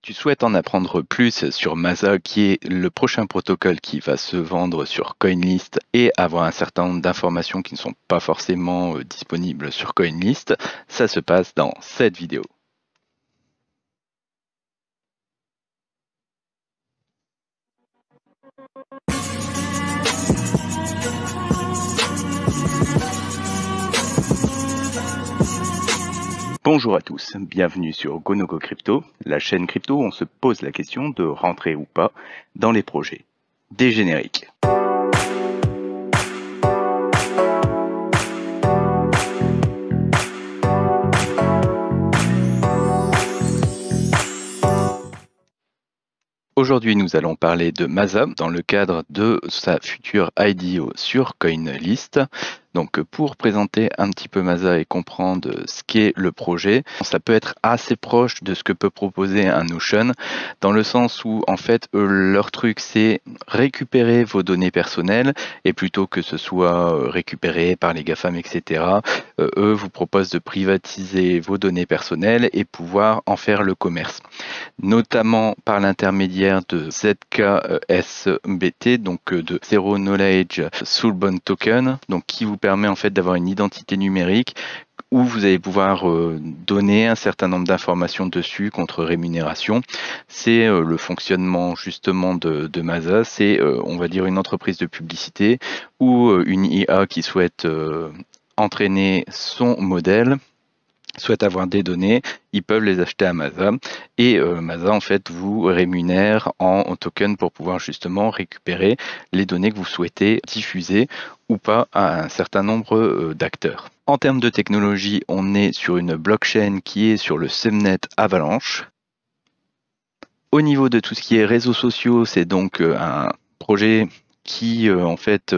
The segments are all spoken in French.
Tu souhaites en apprendre plus sur Masa, qui est le prochain protocole qui va se vendre sur CoinList et avoir un certain nombre d'informations qui ne sont pas forcément disponibles sur CoinList. Ça se passe dans cette vidéo. Bonjour à tous, bienvenue sur GoNoGo Crypto, la chaîne crypto où on se pose la question de rentrer ou pas dans les projets. Des génériques. Aujourd'hui, nous allons parler de Masa dans le cadre de sa future IDO sur CoinList. Donc, pour présenter un petit peu Masa et comprendre ce qu'est le projet, ça peut être assez proche de ce que peut proposer un Notion, dans le sens où, en fait, leur truc, c'est récupérer vos données personnelles, et plutôt que ce soit récupéré par les GAFAM, etc., eux vous proposent de privatiser vos données personnelles et pouvoir en faire le commerce, notamment par l'intermédiaire de ZKSBT, donc de Zero Knowledge Soulbound Token, donc qui vous permet en fait d'avoir une identité numérique où vous allez pouvoir donner un certain nombre d'informations dessus contre rémunération. C'est le fonctionnement justement de Masa, c'est on va dire une entreprise de publicité ou une IA qui souhaite entraîner son modèle, souhaitent avoir des données, ils peuvent les acheter à Masa et Masa en fait vous rémunère en token pour pouvoir justement récupérer les données que vous souhaitez diffuser ou pas à un certain nombre d'acteurs. En termes de technologie, on est sur une blockchain qui est sur le subnet Avalanche. Au niveau de tout ce qui est réseaux sociaux, c'est donc un projet qui en fait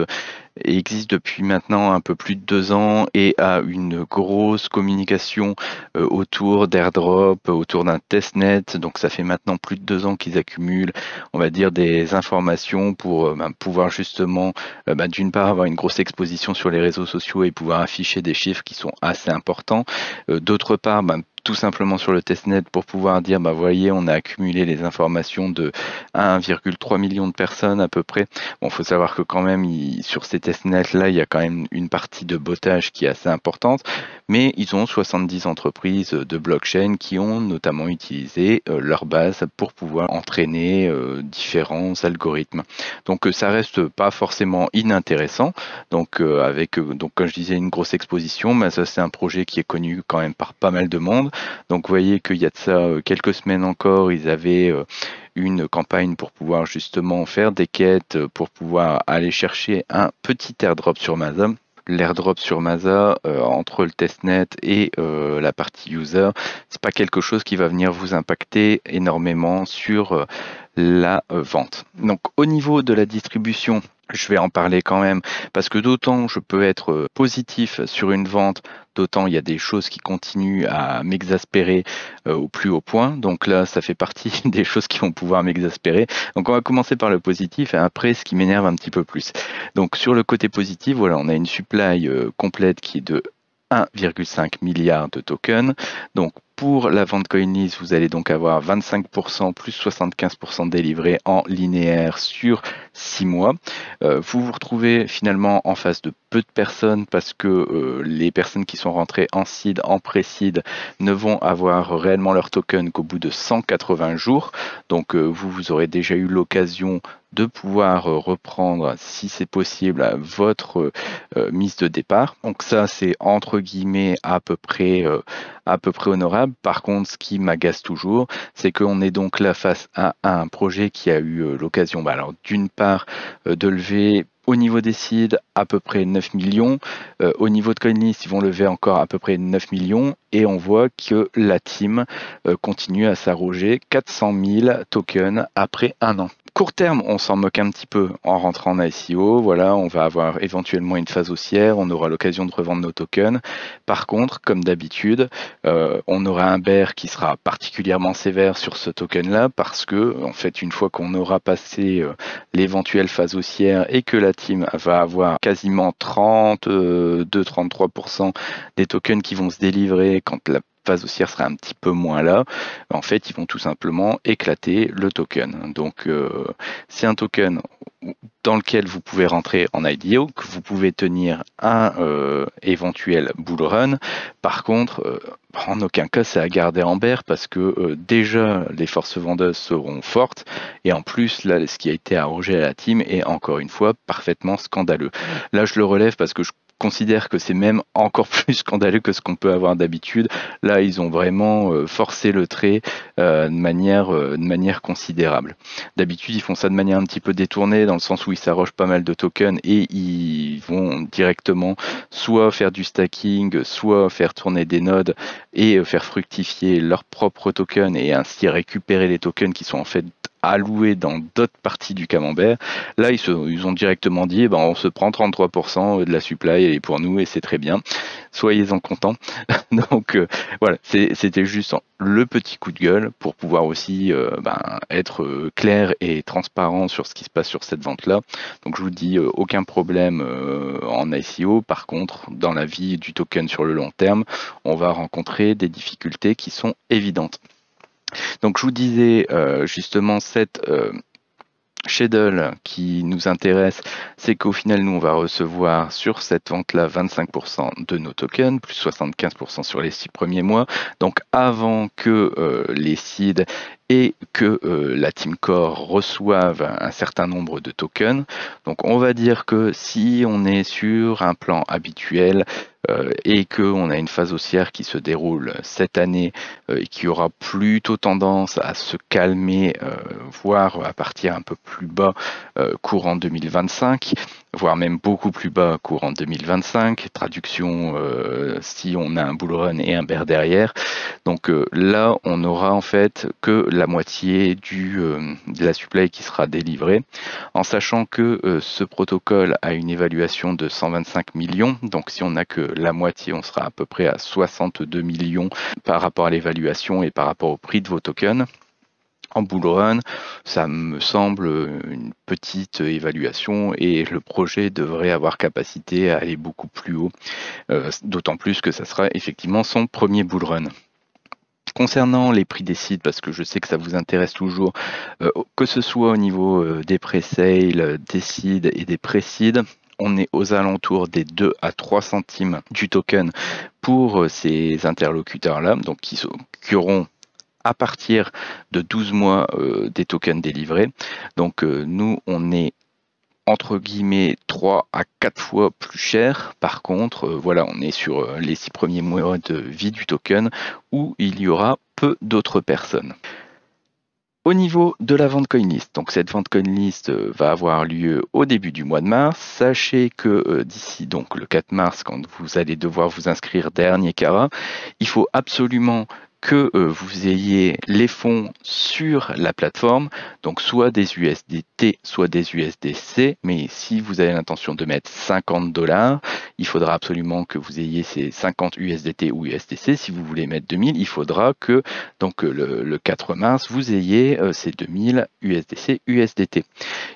existe depuis maintenant un peu plus de 2 ans et a une grosse communication autour d'airdrop, autour d'un testnet. Donc ça fait maintenant plus de 2 ans qu'ils accumulent, on va dire, des informations pour pouvoir justement, d'une part, avoir une grosse exposition sur les réseaux sociaux et pouvoir afficher des chiffres qui sont assez importants. D'autre part, tout simplement sur le testnet pour pouvoir dire, voyez, on a accumulé les informations de 1,3 million de personnes à peu près. Bon, faut savoir que quand même, sur ces testnets-là, il y a quand même une partie de bottage qui est assez importante, mais ils ont 70 entreprises de blockchain qui ont notamment utilisé leur base pour pouvoir entraîner différents algorithmes. Donc ça reste pas forcément inintéressant. Donc donc comme je disais, une grosse exposition, mais ça c'est un projet qui est connu quand même par pas mal de monde. Donc vous voyez qu'il y a de ça quelques semaines encore, ils avaient une campagne pour pouvoir justement faire des quêtes, pour pouvoir aller chercher un petit airdrop sur Masa. L'airdrop sur Masa, entre le testnet et la partie user, c'est pas quelque chose qui va venir vous impacter énormément sur la vente. Donc au niveau de la distribution, je vais en parler quand même, parce que d'autant je peux être positif sur une vente, d'autant il y a des choses qui continuent à m'exaspérer au plus haut point. Donc là, ça fait partie des choses qui vont pouvoir m'exaspérer. Donc on va commencer par le positif et après ce qui m'énerve un petit peu plus. Donc sur le côté positif, voilà, on a une supply complète qui est de 1,5 milliard de tokens. Donc pour la vente CoinList, vous allez donc avoir 25% plus 75% délivrés en linéaire sur 6 mois. Vous vous retrouvez finalement en face de peu de personnes parce que les personnes qui sont rentrées en seed, en pré-seed ne vont avoir réellement leur token qu'au bout de 180 jours. Donc vous aurez déjà eu l'occasion de pouvoir reprendre, si c'est possible, votre mise de départ. Donc ça, c'est entre guillemets à peu près honorable. Par contre, ce qui m'agace toujours, c'est qu'on est donc là face à un projet qui a eu l'occasion, alors d'une part, de lever au niveau des seeds à peu près 9 millions. Au niveau de CoinList, ils vont lever encore à peu près 9 millions. Et on voit que la team continue à s'arroger 400 000 tokens après 1 an. Court terme, on s'en moque un petit peu en rentrant en ICO. Voilà, on va avoir éventuellement une phase haussière, on aura l'occasion de revendre nos tokens. Par contre, comme d'habitude, on aura un bear qui sera particulièrement sévère sur ce token-là parce que, en fait, une fois qu'on aura passé l'éventuelle phase haussière et que la team va avoir quasiment 32-33% des tokens qui vont se délivrer quand la phase haussière sera un petit peu moins là, en fait, ils vont tout simplement éclater le token. Donc, c'est un token dans lequel vous pouvez rentrer en IDO, que vous pouvez tenir un éventuel bull run. Par contre, en aucun cas c'est à garder en bear parce que déjà les forces vendeuses seront fortes et en plus là ce qui a été arrogé à la team est encore une fois parfaitement scandaleux. Là je le relève parce que je considère que c'est même encore plus scandaleux que ce qu'on peut avoir d'habitude. Là, ils ont vraiment forcé le trait de manière considérable. D'habitude, ils font ça de manière un petit peu détournée, dans le sens où ils s'arrogent pas mal de tokens et ils vont directement soit faire du stacking, soit faire tourner des nodes et faire fructifier leurs propres tokens et ainsi récupérer les tokens qui sont en fait alloués dans d'autres parties du camembert. Là, ils ont directement dit, eh ben, on se prend 33% de la supply et pour nous et c'est très bien. Soyez-en contents. Donc voilà, c'était juste le petit coup de gueule pour pouvoir aussi être clair et transparent sur ce qui se passe sur cette vente-là. Donc je vous dis, aucun problème en ICO. Par contre, dans la vie du token sur le long terme, on va rencontrer des difficultés qui sont évidentes. Donc je vous disais justement cette schedule qui nous intéresse, c'est qu'au final nous on va recevoir sur cette vente là 25% de nos tokens, plus 75% sur les 6 premiers mois, donc avant que les seeds et que la Team Core reçoive un certain nombre de tokens. Donc on va dire que si on est sur un plan habituel et qu'on a une phase haussière qui se déroule cette année et qui aura plutôt tendance à se calmer, voire à partir un peu plus bas courant 2025, voire même beaucoup plus bas courant 2025, traduction si on a un bull run et un bear derrière. Donc là, on aura en fait que la moitié de la supply qui sera délivrée, en sachant que ce protocole a une évaluation de 125 millions, donc si on n'a que la moitié, on sera à peu près à 62 millions par rapport à l'évaluation et par rapport au prix de vos tokens. En bull run, ça me semble une petite évaluation et le projet devrait avoir capacité à aller beaucoup plus haut, d'autant plus que ça sera effectivement son premier bull run. Concernant les prix des seeds, parce que je sais que ça vous intéresse toujours, que ce soit au niveau des pré-sales, des seeds et des pré-seeds, on est aux alentours des 2 à 3 centimes du token pour ces interlocuteurs-là, donc qui auront à partir de 12 mois des tokens délivrés. Donc nous, on est entre guillemets 3 à 4 fois plus cher. Par contre, voilà, on est sur les 6 premiers mois de vie du token où il y aura peu d'autres personnes. Au niveau de la vente CoinList, donc cette vente CoinList va avoir lieu au début du mois de mars. Sachez que d'ici donc le 4 mars, quand vous allez devoir vous inscrire dernier carat, il faut absolument que vous ayez les fonds sur la plateforme, donc soit des USDT, soit des USDC, mais si vous avez l'intention de mettre 50 $, il faudra absolument que vous ayez ces 50 USDT ou USDC. Si vous voulez mettre 2000, il faudra que donc le 4 mars, vous ayez ces 2000 USDC, USDT.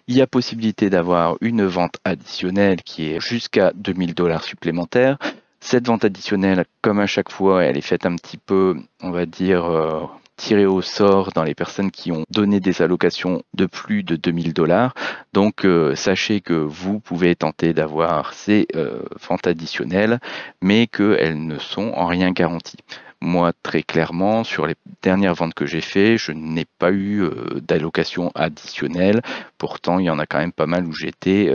Il y a possibilité d'avoir une vente additionnelle qui est jusqu'à 2000 $ supplémentaires. Cette vente additionnelle, comme à chaque fois, elle est faite un petit peu, on va dire, tirée au sort dans les personnes qui ont donné des allocations de plus de 2000 $. Donc, sachez que vous pouvez tenter d'avoir ces ventes additionnelles, mais qu'elles ne sont en rien garanties. Moi, très clairement, sur les dernières ventes que j'ai faites, je n'ai pas eu d'allocation additionnelle. Pourtant, il y en a quand même pas mal où j'étais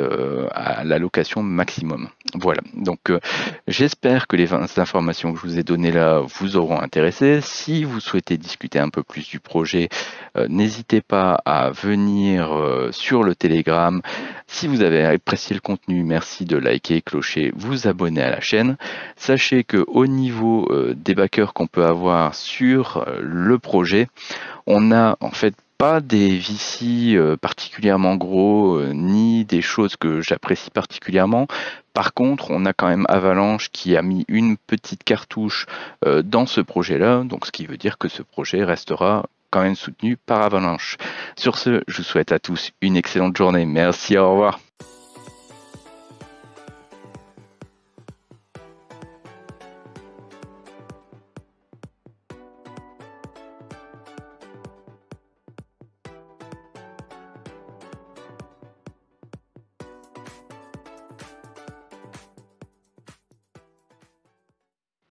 à l'allocation maximum. Voilà, donc j'espère que les informations que je vous ai données là vous auront intéressé. Si vous souhaitez discuter un peu plus du projet, n'hésitez pas à venir sur le Telegram. Si vous avez apprécié le contenu, merci de liker, clocher, vous abonner à la chaîne. Sachez que au niveau des backers qu'on peut avoir sur le projet, on a en fait pas des VC particulièrement gros, ni des choses que j'apprécie particulièrement. Par contre, on a quand même Avalanche qui a mis une petite cartouche dans ce projet-là, donc ce qui veut dire que ce projet restera quand même soutenu par Avalanche. Sur ce, je vous souhaite à tous une excellente journée. Merci, au revoir.